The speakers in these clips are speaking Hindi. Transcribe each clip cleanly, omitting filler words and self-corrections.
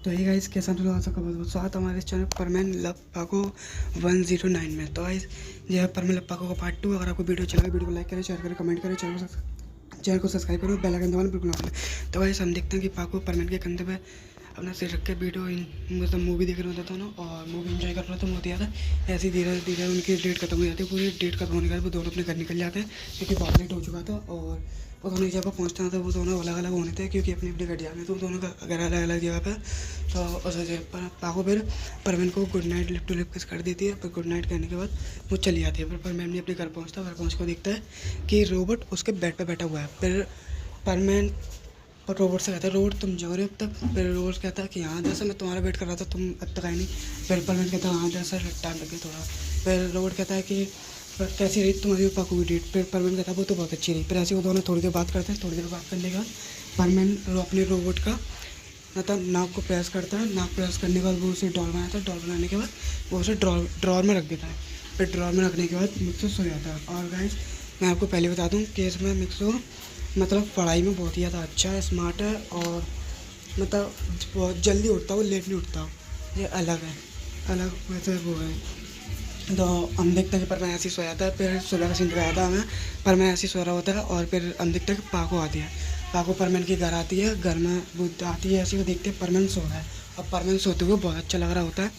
तो ये गाइस कैसा आप लोग आ सबका बहुत बहुत स्वागत है हमारे चैनल परमैन लव पाको 109 में। तो गाइस ये है परमैन लव पाको का पार्ट 2। अगर आपको वीडियो अच्छा लगा वीडियो को लाइक करें, शेयर करें, कमेंट करें, चैनल को सब्सक्राइब करो, बेल आइकन दबाना बिल्कुल ना भूलें। तो गाइस हम देखते हैं कि पाको परमैन के कंधे पे अपना सिर रख के वीडियो मतलब मूवी देख रहे होते दोनों और मूवी एंजॉय कर रहे थे। होती है ऐसे ही धीरे धीरे उनकी डेट खत्म हो जाती है। पूरी डेट खत्म होने के बाद वो दोनों अपने घर निकल जाते हैं क्योंकि बहुत लेट हो चुका था। और वो दोनों एक जगह पहुँचना था, वो दोनों अलग अलग होने थे क्योंकि अपनी अपनी गाड़ियाँ में, तो दोनों का अगर अलग अलग जगह पे। तो उस वजह पर पाको फिर परवीन को good night lip to lip kiss कर देती है। फिर गुड नाइट कहने के बाद वो चली जाती है। फिर परवीन भी अपने घर पहुँचता है। घर पहुँच को देखता है कि रोबोट उसके बेड पे बैठा हुआ है। फिर परवीन और रोबोट से कहता है रोबोट तुम जग रहे हो अब तक। फिर रोबोट कहता है कि हाँ जैसे मैं तुम्हारा वेट कर रहा था, तुम अब तक आए नहीं। फिर परवीन कहता है हाँ जैसा टाइम लगे थोड़ा। फिर रोबोट कहता है कि कैसी रही तुम्हारी पाको की डेट। फिर परवीन कहता है वो तो बहुत अच्छी रही। फिर ऐसे वो दोनों थोड़ी देर बात करते हैं। थोड़ी देर बात करने के बाद परवीन अपने रोबोट का मतलब नाक को प्रेस करता है। नाक प्रेस करने के बाद वो उसे डॉल बनाता है। डॉल बनाने के बाद वो उसे ड्रॉर में रख देता है। फिर ड्रॉर में रखने के बाद मिक्सो सो जाता है। और गाइस मैं आपको पहले बता दूं कि इसमें मिक्सो मतलब पढ़ाई में बहुत ही ज़्यादा अच्छा है, स्मार्ट है और मतलब बहुत जल्दी उठता है, वो लेट नहीं उठता। ये अलग है, अलग वैसे वो है। तो हम देखते हैं कि परवीन ऐसे ही सो जाता है। फिर सुबह का सीन दिखाया था हमें, परवीन ऐसे ही सो रहा होता है। और फिर हम देखते हैं कि पाको आती है। पाको परवीन के घर आती है। घर में वो आती है, ऐसे वो देखते हैं परवीन सो रहा है और परवीन सोते हुए बहुत अच्छा लग रहा होता है।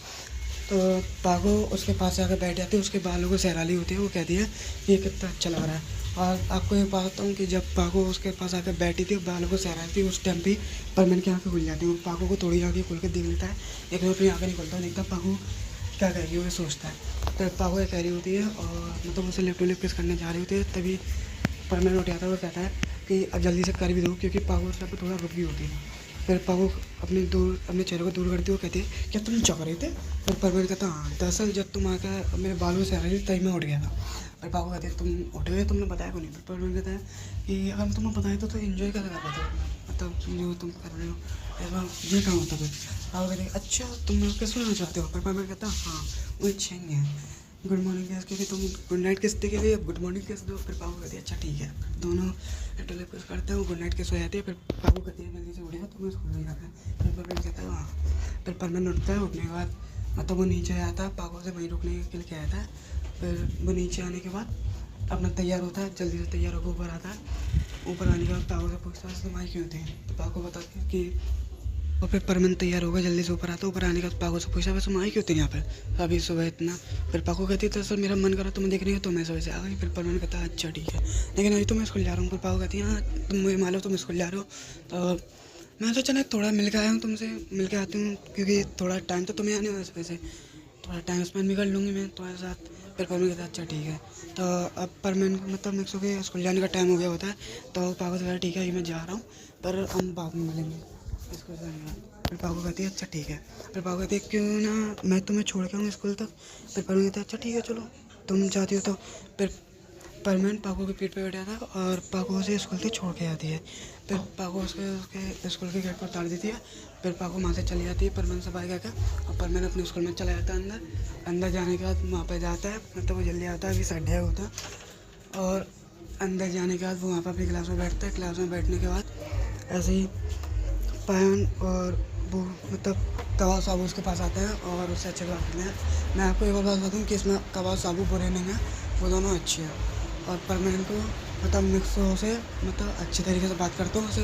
तो पाको उसके पास आकर बैठ जाती है, उसके बालों को सहरा ली होती है। वो कहती है ये कितना अच्छा लग रहा है। और आपको ये बात बताऊँ कि जब पाको उसके पास आकर बैठी थी, बालों को सहरा रही थी, उस टाइम पे परवीन की आँखें खुल जाती हैं। पाको को थोड़ी आँखें खुल के देख लेता है, लेकिन अपनी आँखें नहीं खोलता है। देखता पाको क्या कह रही है वो सोचता है। तो पाको ये कह रही होती है और मतलब उसे लिप टू लिप किस करने जा रही होती है। तभी परवीन उठ जाता है। वो कहता है कि अब जल्दी से कर भी दो क्योंकि पाको उस टाइम पर थोड़ा रुक गई होती है। फिर पाको अपने चेहरे को दूर करती हुए कहती है क्या तुम जग रहे थे। फिर परवीन कहता हाँ दरअसल जब तुम आकर मेरे बालों से आ रही थी तभी मैं उठ गया था। फिर पाको कहती है तुम उठ गए, तुमने बताया क्यों नहीं। फिर परवीन कहता है कि अगर तुम्हें बताया तो इन्जॉय कैसे कर रहे थे, मतलब जो तुम कर रहे हो ऐसा ये काम होता। फिर पाको कहती है अच्छा तुम क्या सुनना चाहते हो। फिर परवीन कहता है हाँ वो इच्छा ही है गुड मॉर्निंग किस, क्योंकि तुम गुड नाइट किस के लिए गुड मॉर्निंग किस दो। फिर पाको कहती है अच्छा ठीक है। दोनों लिप टू लिप किस करते हैं, वो गुड नाइट किस हो जाती है। फिर पाको कहती है जल्दी से उठेगा तो मैं स्कूल नहीं जाता है। फिर परवीन कहता है हाँ। फिर परवीन उठता है। उठने के बाद मतलब वो नीचे आता है, पाको से वहीं रुकने के लिए आता है। फिर वो नीचे आने के बाद अपना तैयार होता है, जल्दी से तैयार होकर ऊपर आता है। ऊपर आने के बाद पाको से पूछता है तुम आई क्यों थे। तो पाको बताती है कि और फिर परवीन तैयार होगा, जल्दी से ऊपर आता है। ऊपर आने के बाद पाको से पूछा वैसे तुम आई क्यों थे यहाँ पर अभी सुबह इतना। फिर पाको कहती है सर मेरा मन करा तुम्हें देखने का तो मैं सुबह से आ गई। फिर परवीन कहता है अच्छा ठीक है लेकिन अभी तो मैं स्कूल जा रहा हूँ। फिर पाको कहती है हाँ तुम मुझे मान लो तुम स्कूल जा रहे हो तो मैं सोचा चला थोड़ा मिल के आया हूँ, तुमसे मिल के आती हूँ क्योंकि थोड़ा टाइम तो तुम्हें आने वाला है, वैसे थोड़ा टाइम स्पेंड भी कर लूँगी मैं तुम्हारे साथ। फिर परवीन कहता है अच्छा ठीक है। तो अब परवीन मतलब मिक्सो के स्कूल जाने का टाइम हो गया होता है। तो पाको से कहता है ठीक है ये मैं जा रहा हूँ पर हम बाद में मिलेंगे स्कूल जाने के बाद। फिर पाको कहती है अच्छा ठीक है। फिर पाको कहती है क्यों ना मैं तुम्हें छोड़ के आऊँ स्कूल तक। फिर परवीन कहता है अच्छा ठीक है चलो तुम चाहती हो तो। फिर परवीन पाको के पीठ पे बैठा था और पाको उसे स्कूल से छोड़ के आती है। फिर पाको उसके स्कूल के गेट पर उतार देती है। फिर पाको वहाँ से चली जाती है परवीन से बाइक आकर और परवीन अपने स्कूल में चला जाता है अंदर। अंदर जाने के बाद वहाँ पर जाता है, मतलब वो जल्दी आता है अभी संडे होता है। और अंदर जाने के बाद वो वहाँ पर अपनी क्लास में बैठता है। क्लास में बैठने के बाद ऐसे ही पायन और वो मतलब कबाब साबू उसके पास आते हैं और उससे अच्छे बात करते हैं। मैं आपको एक और बात बताऊँ कि इसमें कबाब साबू बुरे नहीं हैं, वो दोनों अच्छे हैं। और परवीन को मतलब मिक्सो से मतलब अच्छे तरीके से बात करता हूँ उसे,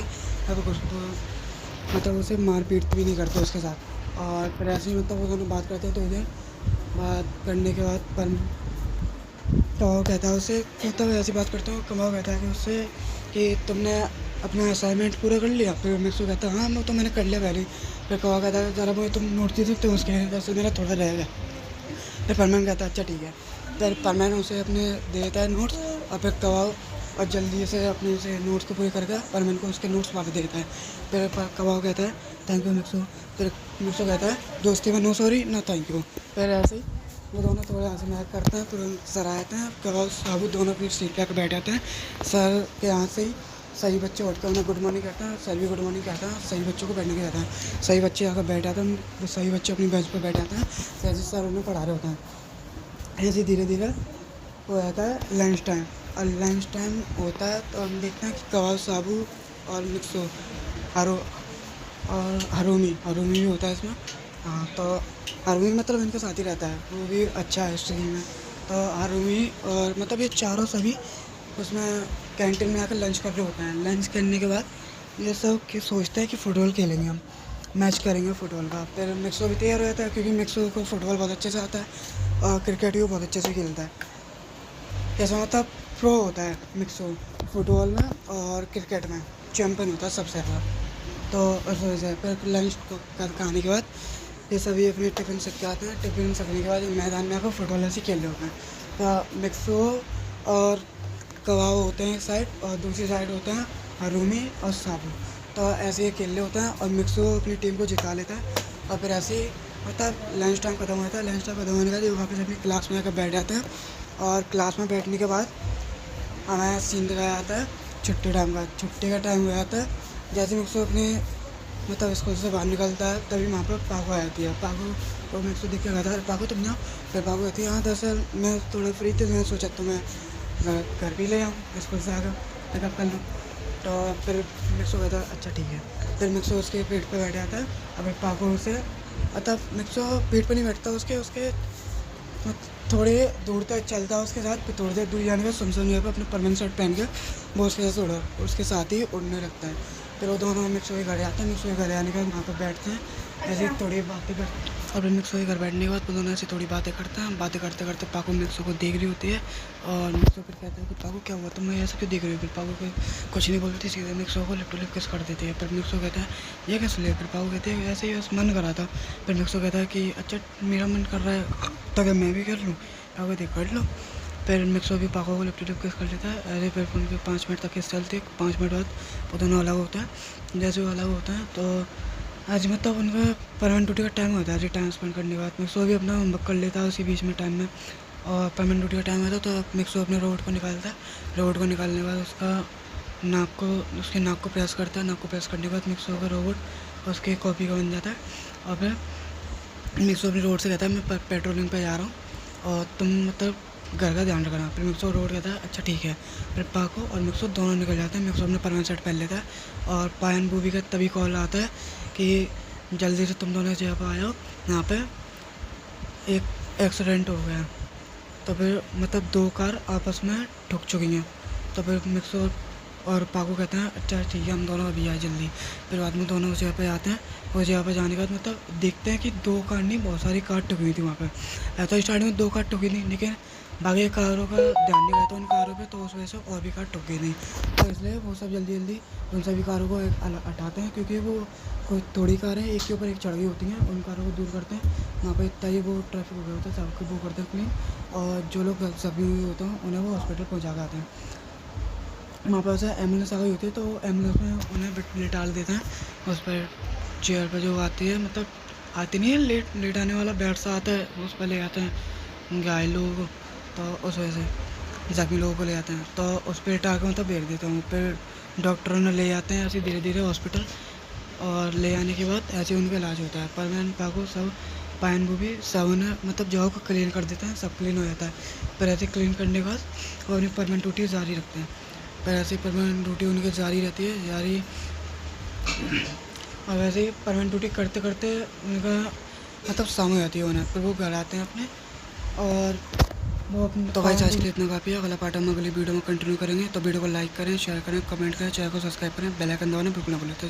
अब कुछ तो मतलब उसे मार पीट भी नहीं करते उसके साथ। और फिर ऐसे ही मतलब वो दोनों बात करते हैं। तो उधर बात करने के बाद पर कबाब कहता है उससे मतलब ऐसी बात करता हूँ। कबाब कहता है कि उससे कि तुमने अपना असाइनमेंट पूरा कर लिया। फिर मिक्सो कहता है हाँ मैं तो मैंने कर लिया पहले ही। फिर कबाब कहता है ज़रा मुझे तुम नोट दे सकते हो उसके, जैसे मेरा थोड़ा रहेगा। फिर परवीन कहता है अच्छा ठीक है। फिर परवीन उसे अपने दे देता है नोट्स और फिर कबाब और जल्दी से अपने से नोट्स को पूरे करके परवीन को उसके नोट्स वापस दे देता है। फिर कबाब कहता है थैंक यू मिक्सो। फिर मिक्सो कहता है दोस्ती में नो सॉरी ना थैंक यू। फिर ऐसे ही वो दोनों थोड़ा हंसी मजाक करते हैं। फिर सर आते हैं, कबाब साबू दोनों अपनी सीट पर बैठ जाते हैं। सर के यहाँ से ही सही बच्चे उठ कर उन्हें गुड मॉर्निंग कहता है। सर भी गुड मॉर्निंग कहता है, सही बच्चों को बैठने के कहता है। सही बच्चे आकर बैठ जाते हैं, सही बच्चे अपनी बेंच पर बैठ जाते हैं जैसे सर उन्हें पढ़ा रहे होते हैं। ऐसे धीरे धीरे वो रहता है लंच टाइम। और लंच टाइम होता है तो हम देखते हैं कि कबाब साबू और मिक्सो आरो और हरुमी हरुमी भी होता है इसमें। हाँ, तो हरुमी मतलब इनके साथ ही रहता है, वो भी अच्छा है स्ट्रीम में। तो हरुमी और मतलब ये चारों सभी उसमें कैंटीन में आकर लंच कर रहे होते हैं। लंच करने के बाद ये सब कि सोचते हैं कि फ़ुटबॉल खेलेंगे, हम मैच करेंगे फ़ुटबॉल का। फिर मिक्सो भी तैयार हो जाता है क्योंकि मिक्सो को फ़ुटबॉल बहुत अच्छे से आता है और क्रिकेट भी बहुत अच्छे से खेलता है। कैसा मतलब प्रो होता है मिक्सो फुटबॉल में और क्रिकेट में, चैम्पियन होता है सबसे ज़्यादा। तो उस वजह से फिर लंच खाने के बाद ये सभी अपने टिफ़िन सीख के आते हैं। टिफ़िन सीखने के बाद मैदान में आकर फुटबॉल ऐसे खेल रहे होते हैं। तो मिक्सो और कबाब होते हैं एक साइड और दूसरी साइड होते हैं हरुमी और साबू। तो ऐसे ही खेल रहे होते हैं और मिक्सो अपनी टीम को जिता लेता है। और फिर ऐसे ही मतलब लंच टाइम ख़त्म होता है। लंच टाइम ख़त्म होने के बाद ये वापस अपनी क्लास में आकर बैठ जाते हैं और क्लास में बैठने के बाद हमें सीन दिखाया जाता है छुट्टी टाइम का। छुट्टी का टाइम हो जाता है, जैसे मिक्सो अपने मतलब स्कूल से बाहर निकलता है तभी वहाँ पर पाको आ जाती है। पाको को मिक्सो देख के कहता है, पाको तुम जाओ। फिर पाको कहती है, हाँ दरअसल मैं थोड़ा फ्री थी, मैंने सोचा तो मैं घर भी ले आऊँ स्कूल से आकर पिकअप कर लूँ। तो फिर मिक्सो कहता है अच्छा ठीक है। फिर मिक्सो उसके पीठ पर बैठ जाता है। अब पाको उसे मतलब मिक्सो पीठ पर नहीं बैठता, उसके उसके थोड़े दूर तक चलता है उसके साथ। फिर थोड़ी देर दूर जाने के बाद सुमसम जगह पर अपने परमानेंट शर्ट पहन के वो उसके साथ ही उड़ने लगता है। फिर वो दोनों मिक्सो के घर आते हैं। मिक्सो के घर आने के बाद वहाँ पर बैठते हैं, ऐसे थोड़ी बातें करते हैं। और फिर मिक्सो के घर बैठने के बाद वो दोनों ऐसे थोड़ी बातें करते हैं। बातें करते करते पाको मिक्सो को देख रही होती है और मिक्सो फिर कहता है कि पाको क्या हुआ, तुम ऐसे क्यों देख रही हो। फिर पाको को कुछ नहीं बोलती, सीधे मिक्सो को लिप टू लिप किस कर देती है। फिर मिक्सो कहता है ये कैसे ले। फिर पाको कहती है ऐसे ही बस मन कर रहा था। फिर मिक्सो कहता है कि अच्छा मेरा मन कर रहा है तो क्या मैं भी कर लूँ। पाको कहती है कर लो। फिर मिक्सो भी पाको को लिप टू लिप किस कर लेता है। ऐसे फिर उनके 5 मिनट तक किस चलती है। 5 मिनट बाद वो दोनों अलग होता है। जैसे वो अलग होता है तो आज मतलब उनका परमानेंट ड्यूटी का टाइम होता है। ऐसे टाइम स्पेंड करने के बाद मिक्सो भी अपना होमवर्क कर लेता है उसी बीच में टाइम में। और परमानेंट ड्यूटी का टाइम आता है तो मिक्सो अपने रोबोट को निकालता है। रोबोट को निकालने के बाद उसके नाक को प्रेस करता है। नाक को प्रेस करने के बाद मिक्सो का रोबोट उसके कॉपी का बन जाता है। और फिर मिक्सो अपने रोड से कहता है मैं पेट्रोलिंग पे जा रहा हूँ और तुम मतलब घर का ध्यान रखना। फिर मिक्सो रोड कहता है अच्छा ठीक है। फिर पाको और मिक्सो दोनों निकल जाते हैं। मिक्सो अपने परमानेंट शर्ट पहन लेता है और पायन बूबी का तभी कॉल आता है कि जल्दी से तुम दोनों इस जगह पर आ जाओ, यहाँ पे एक एक्सीडेंट हो गया। तो फिर मतलब 2 कार आपस में ठुक चुकी हैं। तो फिर मिक्सो और पाको कहते हैं अच्छा ठीक है हम दोनों अभी आए जल्दी। फिर बाद में दोनों उस जगह पे आते हैं। उस जगह पे जाने के बाद मतलब देखते हैं कि 2 कार नहीं बहुत सारी कार ठुकी हुई थी वहाँ पे। तो स्टार्टिंग में 2 कार ठुकी थी लेकिन बाकी कारों का ध्यान नहीं गया था उन कारों पे, तो उस वजह से और भी कार ठुक गई थी। तो इसलिए वो सब जल्दी जल्दी उन सभी कारों को हटाते हैं क्योंकि वो कोई थोड़ी कारें एक के ऊपर एक चढ़ गई होती हैं। उन कारों को दूर करते हैं। वहाँ पर इतना ही वो ट्रैफिक हो गया होता है, सबको वो करते हैं क्लीन। और जो लोग जख्मी हुए होते हैं उन्हें वो हॉस्पिटल पहुँचा के आते हैं। वहाँ पर से एम्बुलेंस आ गई होती है तो एम्बुलेंस में उन्हें लिटा देते हैं उस पर चेयर पर जो आती है मतलब आती नहीं है लेट आने वाला बेड सा आता है, उस पर ले आते हैं घायल लोगों को। तो उस वजह से जख्मी लोगों को ले आते हैं तो उस पर लिटा के मतलब बैठ देता हूँ। फिर डॉक्टरों ने ले जाते हैं ऐसे धीरे धीरे हॉस्पिटल और ले आने के बाद ऐसे उनका इलाज होता है। पर मैन पाको सब पायन वो भी सब उन्हें मतलब जगह को क्लीन कर देते हैं, सब क्लीन हो जाता है। पर ऐसे क्लीन करने के बाद वो अपनी परमानेंट ड्यूटी जारी रखते हैं। पर ऐसे परमानेंट ड्यूटी उनकी जारी रहती है जारी। और वैसे ही परमानेंट ड्यूटी करते करते उनका मतलब शाम हो जाती है उन्हें। फिर वो घर आते हैं अपने और वो अपने तो भाई आज के लिए इतना काफ़ी है। अगला पार्ट हम अगली वीडियो में कंटिन्यू करेंगे। तो वीडियो को लाइक करें, शेयर करें, कमेंट करें, चैनल को सब्सक्राइब करें, बेल आइकन दबाना बिल्कुल ना भूलें।